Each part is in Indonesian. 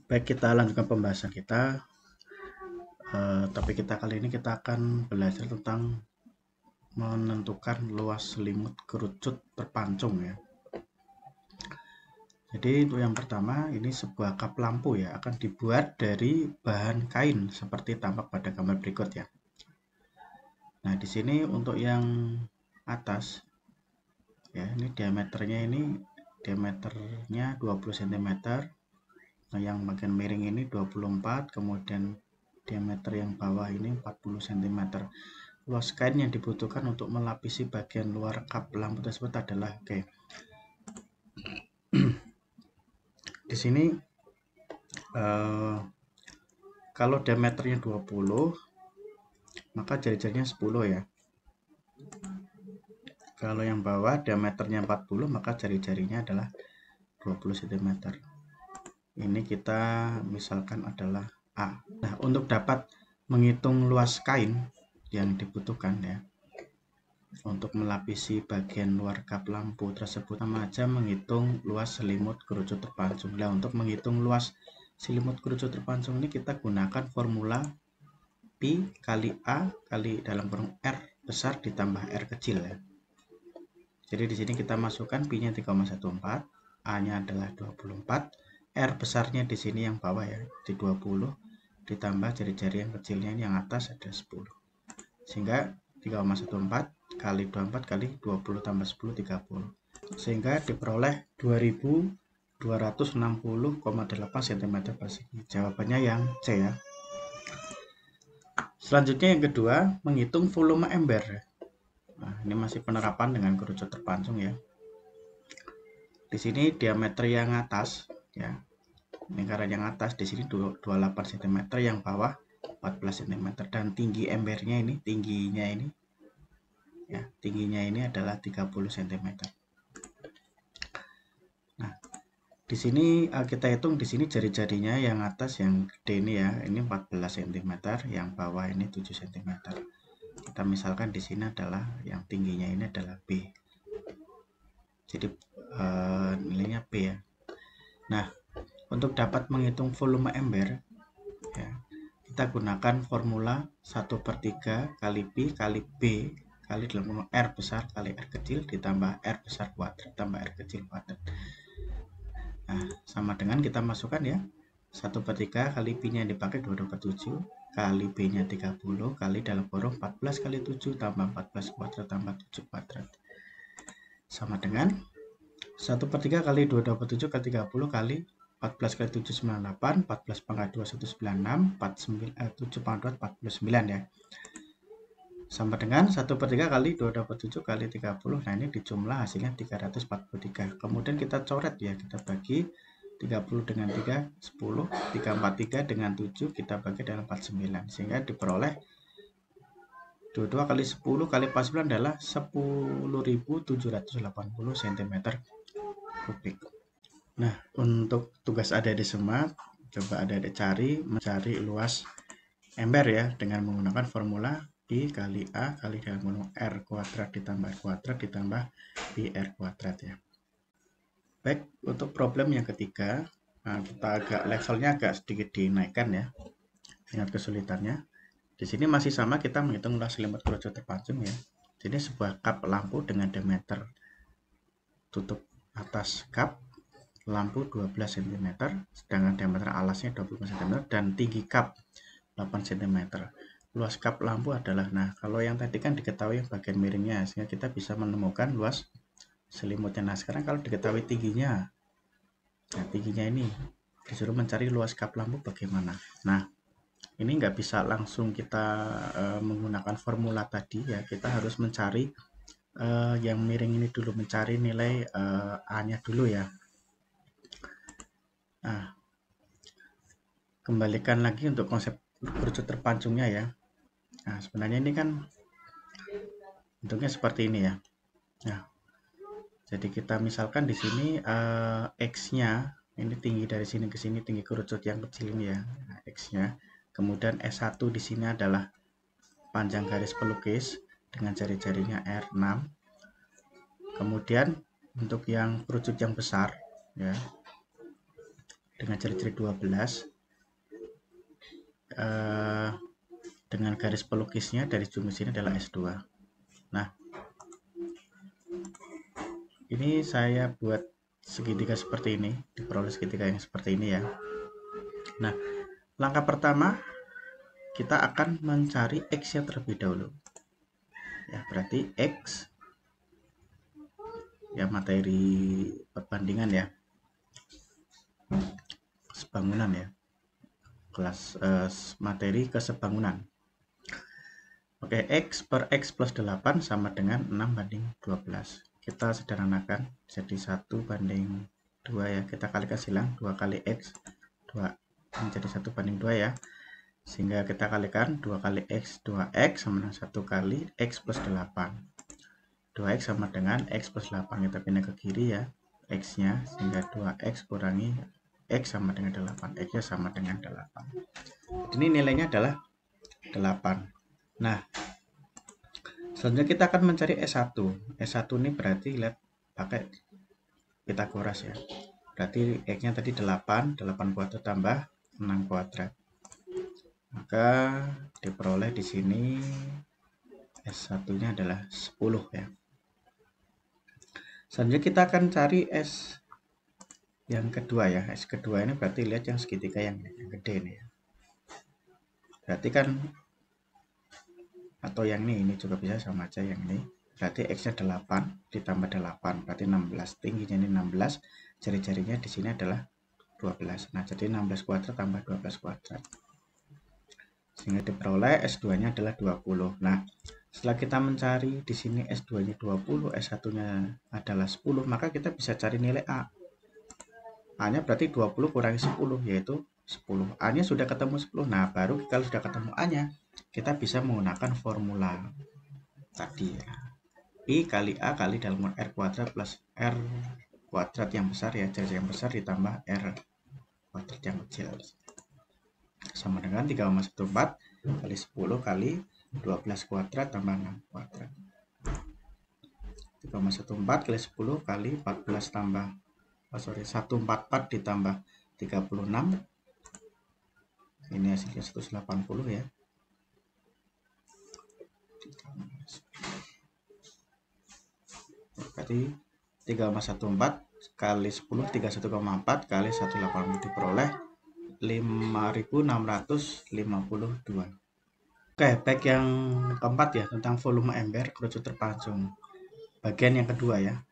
Baik, kita lanjutkan pembahasan kita. Topik kita kali ini kita akan belajar tentang menentukan luas selimut kerucut terpancung ya. Jadi untuk yang pertama ini sebuah kap lampu ya, akan dibuat dari bahan kain seperti tampak pada gambar berikut ya. Nah di sini untuk yang atas ya, ini diameternya 20 cm. Nah, yang bagian miring ini 24, kemudian diameter yang bawah ini 40 cm. Luas kain yang dibutuhkan untuk melapisi bagian luar kap lampu tersebut adalah di sini kalau diameternya 20, maka jari-jarinya 10 ya. Kalau yang bawah diameternya 40, maka jari-jarinya adalah 20 cm. Ini kita misalkan adalah A. Nah, untuk dapat menghitung luas kain yang dibutuhkan ya, untuk melapisi bagian luar kap lampu tersebut, sama aja menghitung luas selimut kerucut terpancung. Nah, untuk menghitung luas selimut kerucut terpancung ini kita gunakan formula Pi kali A kali dalam kurung R besar ditambah R kecil ya. Jadi di sini kita masukkan Pi-nya 3,14, A-nya adalah 24, R besarnya di sini yang bawah ya, di 20, ditambah jari-jari yang kecilnya ini yang atas ada 10. Sehingga 3,14 kali 24 kali 20 tambah 10, 30. Sehingga diperoleh 2260,8 cm persegi. Jawabannya yang C ya. Selanjutnya yang kedua, menghitung volume ember. Nah, ini masih penerapan dengan kerucut terpancung ya. Di sini diameter yang atas ya. Lingkaran yang atas di sini 28 cm, yang bawah 14 cm, dan tinggi embernya ini, tingginya ini adalah 30 cm. Nah, di sini kita hitung di sini jari-jarinya yang atas yang gede ini ya, ini 14 cm, yang bawah ini 7 cm. Kita misalkan di sini adalah yang tingginya ini adalah B. Jadi nilainya B ya. Nah, untuk dapat menghitung volume ember ya, kita gunakan formula 1/3 kali Pi kali B kali dalam kurung R besar kali R kecil ditambah R besar kuadrat tambah R kecil kuadrat. Nah, sama dengan kita masukkan ya, 1/3 kali Pi-nya yang dipakai 22/7 kali B-nya 30 kali dalam kurung 14 kali 7 tambah 14 kuadrat tambah 7 kuadrat. Sama dengan 1/3 kali 22/7 kali 30 kali 14 kali 7 98, 14 pangkat 2 196, 7 pangkat 2 49 ya. Sama dengan 1/3 kali 22/7 kali 30. Nah, ini dijumlah hasilnya 343. Kemudian kita coret ya, kita bagi 30 dengan 3 10, 343 dengan 7 kita bagi dengan 49, sehingga diperoleh 22 kali 10 kali 49 adalah 10.780 cm kubik. Nah, untuk tugas adik-adik semua, coba adik-adik mencari luas ember ya, dengan menggunakan formula Pi kali A kali dalam kurung R kuadrat ditambah R kuadrat ditambah Pi R kuadrat ya. Baik, untuk problem yang ketiga, nah kita levelnya agak sedikit dinaikkan ya, tingkat kesulitannya. Di sini masih sama, kita menghitung luas selimut kerucut terpancung ya. Jadi sebuah kap lampu dengan diameter tutup atas kap lampu 12 cm, sedangkan diameter alasnya 20 cm, dan tinggi kap 8 cm. Luas kap lampu adalah, nah kalau yang tadi kan diketahui bagian miringnya, sehingga kita bisa menemukan luas selimutnya. Nah sekarang kalau diketahui tingginya, nah tingginya ini disuruh mencari luas kap lampu bagaimana. Nah ini nggak bisa langsung kita menggunakan formula tadi ya, kita harus mencari yang miring ini dulu, mencari nilai A-nya dulu ya. Nah, kembalikan lagi untuk konsep kerucut terpancungnya ya. Nah, sebenarnya ini kan bentuknya seperti ini ya. Nah, jadi kita misalkan di sini X-nya ini tinggi dari sini ke sini, tinggi kerucut yang kecil ini ya. Nah, X-nya. Kemudian S1 di sini adalah panjang garis pelukis dengan jari-jarinya R6. Kemudian untuk yang kerucut yang besar ya, dengan ciri-ciri 12 dengan garis pelukisnya dari ujung ke sini adalah S2. Nah, ini saya buat segitiga seperti ini, diperoleh segitiga yang seperti ini ya. Nah, langkah pertama kita akan mencari X-nya terlebih dahulu. Ya, berarti X ya materi perbandingan ya. Sebangunan ya. Kelas materi kesebangunan. Oke, X per X plus 8 sama dengan 6 banding 12. Kita sederhanakan jadi 1 banding 2 ya. Kita kalikan silang 2 kali X 2 menjadi 1 banding 2 ya. Sehingga kita kalikan 2 kali X 2X sama dengan 1 kali X plus 8. 2X sama dengan X plus 8. Kita pindah ke kiri ya. X-nya sehingga 2X kurangi X sama dengan 8. X-nya sama dengan 8. Ini nilainya adalah 8. Nah, selanjutnya kita akan mencari S1. S1 ini berarti lihat pakai Pitagoras ya. Berarti X-nya tadi 8 kuadrat tambah 6 kuadrat. Maka diperoleh di sini S1-nya adalah 10 ya. Selanjutnya kita akan cari S yang kedua ya. S kedua ini berarti lihat yang segitiga yang gede nih ya. Berarti kan atau yang ini juga bisa sama aja yang ini. Berarti X-nya 8 ditambah 8 berarti 16. Tingginya ini 16, jari-jarinya di sini adalah 12. Nah, jadi 16 kuadrat tambah 12 kuadrat. Sehingga diperoleh S2-nya adalah 20. Nah, setelah kita mencari di sini S2-nya 20, S1-nya adalah 10, maka kita bisa cari nilai A. A-nya berarti 20 kurangi 10 yaitu 10. A-nya sudah ketemu 10. Nah, baru kalau sudah ketemu A-nya, kita bisa menggunakan formula tadi ya. I kali A kali dalam R kuadrat plus R kuadrat yang besar ya, jari yang besar ditambah R kuadrat yang kecil. Sama dengan 3,14 kali 10 kali 12 kuadrat tambah 6 kuadrat. 3,14 kali 10 kali 14 tambah 144 ditambah 36. Ini hasilnya 180 ya. Berarti 3,14 kali 10 31,4 kali 180 diperoleh 5.652. Oke, baik yang keempat ya tentang volume ember kerucut terpancung. Bagian yang kedua ya.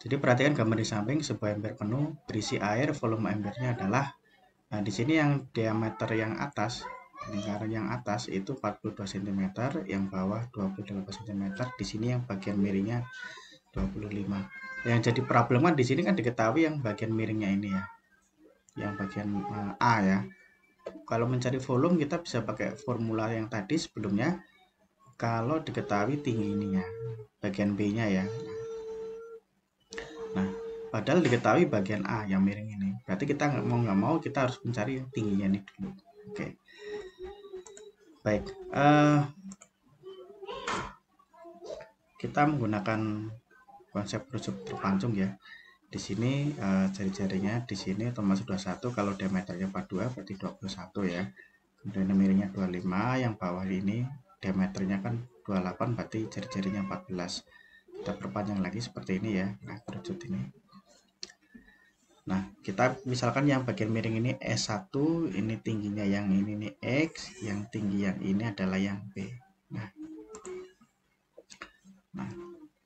Jadi perhatikan gambar di samping, sebuah ember penuh berisi air, volume embernya adalah di sini yang diameter yang atas, lingkaran yang atas itu 42 cm, yang bawah 28 cm. Di sini yang bagian miringnya 25. Yang jadi problem kan di sini kan diketahui yang bagian miringnya ini ya. Yang bagian A ya. Kalau mencari volume kita bisa pakai formula yang tadi sebelumnya. Kalau diketahui tinggi ininya, bagian B-nya ya. Nah, padahal diketahui bagian A yang miring ini. Berarti kita nggak mau kita harus mencari yang tingginya ini dulu. Oke. Baik. Kita menggunakan konsep kerucut terpancung ya. Di sini jari-jarinya di sini termasuk 21, kalau diameternya 42 berarti 21 ya. Kemudian miringnya 25, yang bawah ini diameternya kan 28 berarti jari-jarinya 14. Kita perpanjang lagi seperti ini ya. Nah, kerucut ini. Nah, kita misalkan yang bagian miring ini S1, ini tingginya yang ini nih X, yang tinggi yang ini adalah yang B. Nah,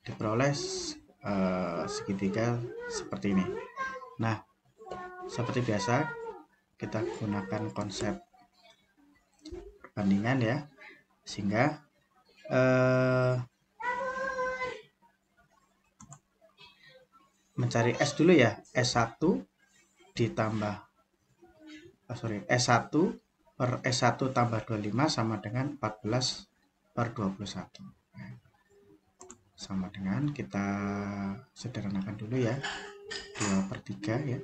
diperoleh segitiga seperti ini. Nah, seperti biasa kita gunakan konsep perbandingan ya, sehingga mencari S dulu ya. S1 ditambah S1 per S1 tambah 25 sama dengan 14 per 21. Sama dengan kita sederhanakan dulu ya, 2 per 3 ya,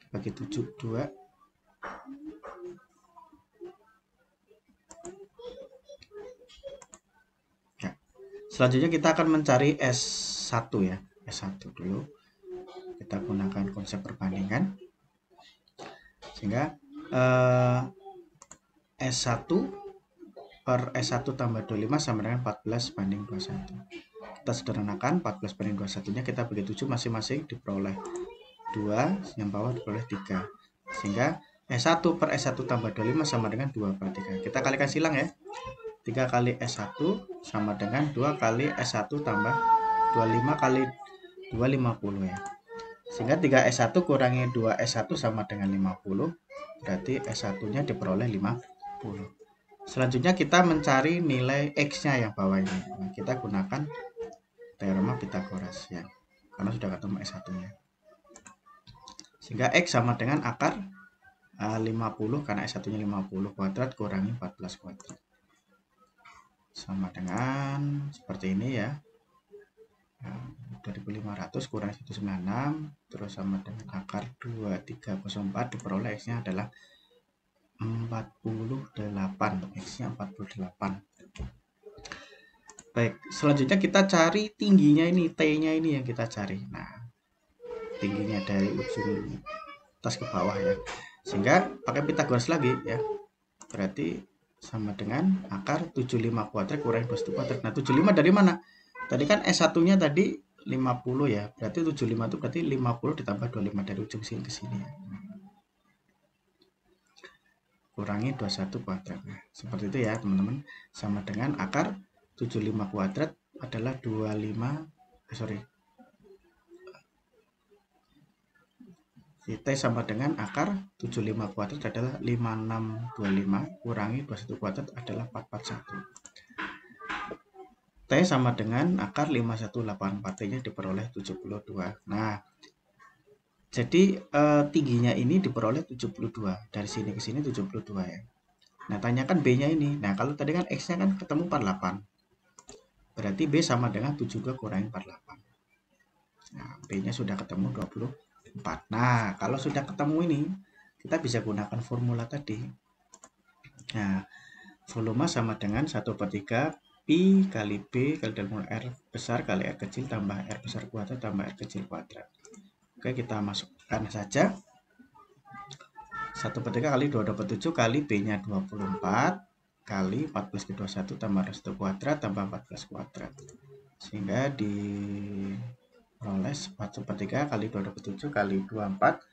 bagi 7 2. Ya. Selanjutnya kita akan mencari S1 ya. S1 dulu kita gunakan konsep perbandingan. Sehingga S1 per S1 tambah 25 sama dengan 14 banding 21. Kita sederhanakan, 14 banding 21-nya kita bagi 7 masing-masing diperoleh 2, yang bawah diperoleh 3. Sehingga S1 per S1 tambah 25 sama dengan 2 per 3. Kita kalikan silang ya. 3 kali S1 sama dengan 2 kali S1 tambah 25 kali 2, 50 ya. Sehingga 3S1 kurangi 2S1 sama dengan 50. Berarti S1-nya diperoleh 50. Selanjutnya kita mencari nilai X-nya yang bawah ini. Nah, kita gunakan teorema Pythagoras ya. Karena sudah ketemu S1-nya. Sehingga X sama dengan akar 50 karena S1-nya 50 kuadrat kurangi 14 kuadrat. Sama dengan seperti ini ya. 2500 kurang 196 terus sama dengan akar 2304 diperoleh X-nya adalah 48. X-nya 48. Baik, selanjutnya kita cari tingginya ini, T-nya ini yang kita cari. Nah, tingginya dari ujung atas ke bawah ya. Sehingga pakai Pythagoras lagi ya. Berarti sama dengan akar 75 kuadrat kurang 21 kuadrat. Nah, 75 dari mana? Tadi kan S1-nya tadi 50 ya. Berarti 75 itu berarti 50 ditambah 25 dari ujung sini ke sini ya. Kurangi 21 kuadrat. Nah, seperti itu ya, teman-teman. Sama dengan akar 75 kuadrat adalah 25 T sama dengan akar 75 kuadrat adalah 5625 kurangi 21 kuadrat adalah 441. T sama dengan akar 5184, T-nya diperoleh 72. Nah, jadi tingginya ini diperoleh 72. Dari sini ke sini 72 ya. Nah, tanyakan B-nya ini. Nah, kalau tadi kan X-nya kan ketemu 48. Berarti B sama dengan 72 kurangi 48. Nah, B-nya sudah ketemu 24. Nah, kalau sudah ketemu ini, kita bisa gunakan formula tadi. Nah, volume sama dengan 1/3 Pi kali B kali delta R besar kali R kecil tambah R besar kuadrat tambah R kecil kuadrat. Oke, kita masukkan saja. 1/3 kali 2/7 kali B-nya 24 kali 14 ke 21 tambah R1 kuadrat tambah 14 kuadrat. Sehingga diperoleh 1/3 kali 2/7 kali 24,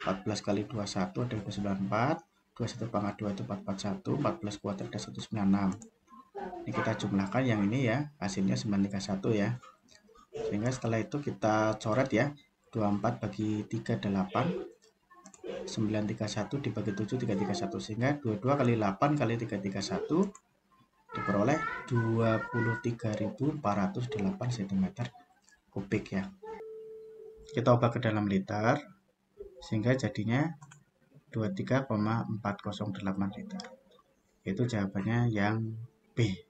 14 kali 21 ada 294, 21 pangkat 2 itu 441, 14 kuadrat ada 196. Ini kita jumlahkan yang ini ya, hasilnya 931 ya. Sehingga setelah itu kita coret ya, 24 bagi 3 8, 931 dibagi 7 331, sehingga 22 kali 8 kali 331 diperoleh 23.408 cm kubik ya. Kita ubah ke dalam liter sehingga jadinya 23,408 liter. Itu jawabannya yang B.